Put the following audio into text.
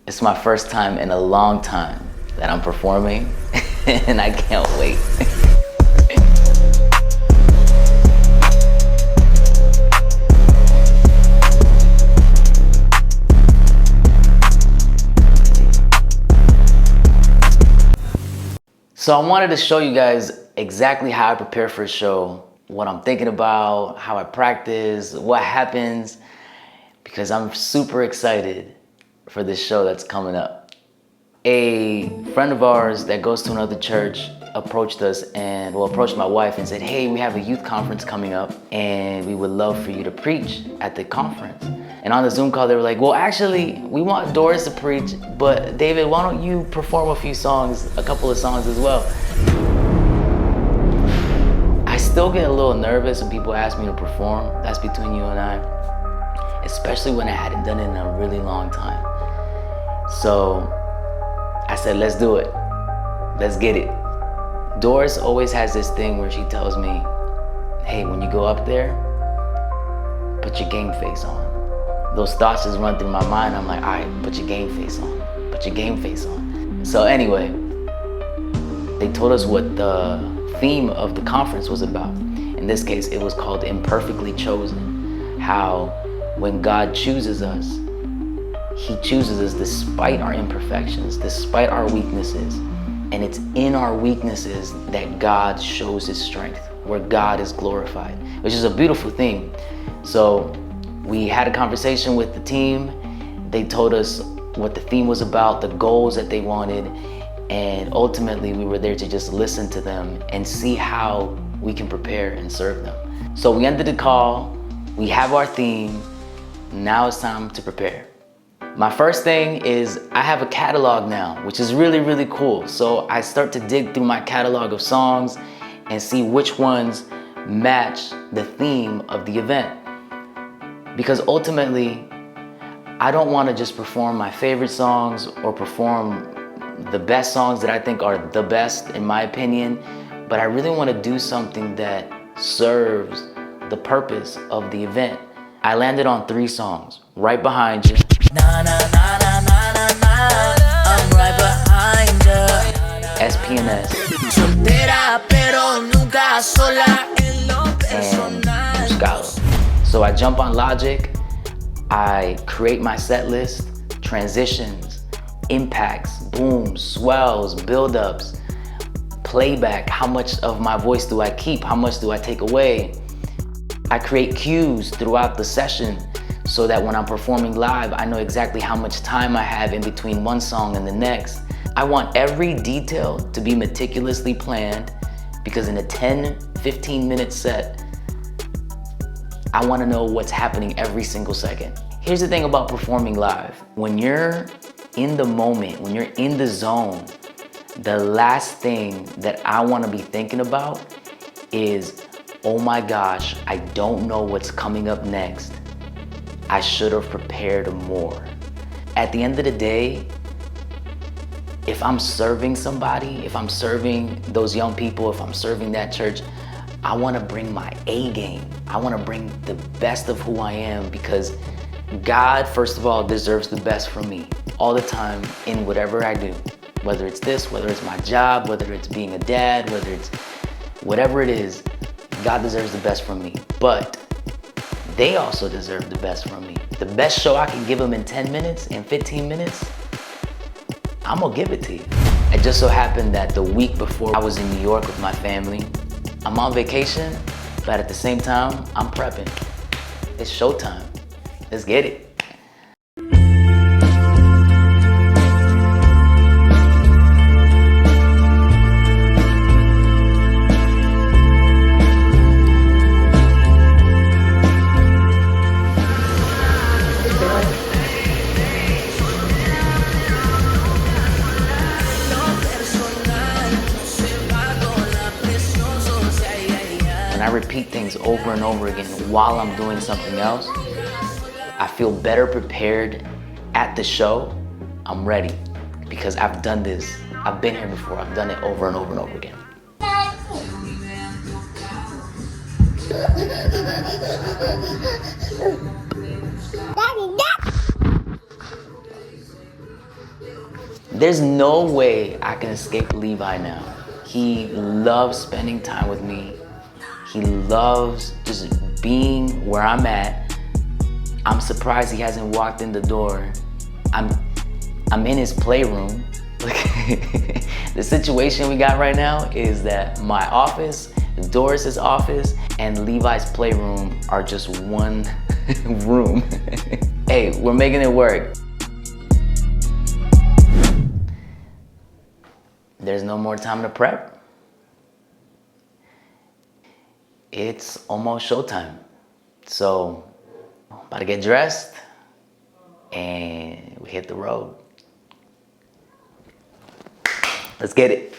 It's my first time in a long time that I'm performing, and I can't wait. So I wanted to show you guys exactly how I prepare for a show, what I'm thinking about, how I practice, what happens, because I'm super excited for this show that's coming up. A friend of ours that goes to another church approached us and, approached my wife and said, hey, we have a youth conference coming up and we would love for you to preach at the conference. And on the Zoom call, they were like, well, actually, we want Doris to preach, but David, why don't you perform a few songs, a couple of songs as well? I still get a little nervous when people ask me to perform. That's between you and I, especially when I hadn't done it in a really long time. So I said, let's do it. Let's get it. Doris always has this thing where she tells me, hey, when you go up there, put your game face on. Those thoughts just run through my mind. I'm like, all right, put your game face on. Put your game face on. So anyway, they told us what the theme of the conference was about. In this case, it was called Imperfectly Chosen. How when God chooses us, He chooses us despite our imperfections, despite our weaknesses. And it's in our weaknesses that God shows His strength, where God is glorified, which is a beautiful thing. So we had a conversation with the team. They told us what the theme was about, the goals that they wanted, and ultimately we were there to just listen to them and see how we can prepare and serve them. So we ended the call, we have our theme, now it's time to prepare. My first thing is I have a catalog now, which is really, really cool. So I start to dig through my catalog of songs and see which ones match the theme of the event. Because ultimately, I don't want to just perform my favorite songs or perform the best songs that I think are the best in my opinion, but I really want to do something that serves the purpose of the event. I landed on 3 songs, Right Behind You. Na, na, na, na, na, na, na. I'm right behind you. SPNS. Soltera, pero nunca sola en lo personal. And so I jump on Logic, I create my set list, transitions, impacts, booms, swells, build-ups, playback, how much of my voice do I keep, how much do I take away. I create cues throughout the session so that when I'm performing live, I know exactly how much time I have in between one song and the next. I want every detail to be meticulously planned because in a 10-15 minute set, I want to know what's happening every single second. Here's the thing about performing live. When you're in the moment, when you're in the zone, the last thing that I want to be thinking about is, oh my gosh, I don't know what's coming up next. I should have prepared more. At the end of the day, if I'm serving somebody, if I'm serving those young people, if I'm serving that church, I want to bring my A game. I want to bring the best of who I am because God, first of all, deserves the best from me all the time in whatever I do. Whether it's this, whether it's my job, whether it's being a dad, whether it's whatever it is, God deserves the best from me. But they also deserve the best from me. The best show I can give them in 10 minutes, in 15 minutes, I'm gonna give it to you. It just so happened that the week before I was in New York with my family. I'm on vacation, but at the same time, I'm prepping. It's showtime. Let's get it. I repeat things over and over again while I'm doing something else, I feel better prepared at the show. I'm ready because I've done this. I've been here before. I've done it over and over and over again. There's no way I can escape Levi now. He loves spending time with me. He loves just being where I'm at. I'm surprised he hasn't walked in the door. I'm in his playroom. The situation we got right now is that my office, Doris's office, and Levi's playroom are just one room. Hey, we're making it work. There's no more time to prep. It's almost showtime. So, about to get dressed and we hit the road. Let's get it.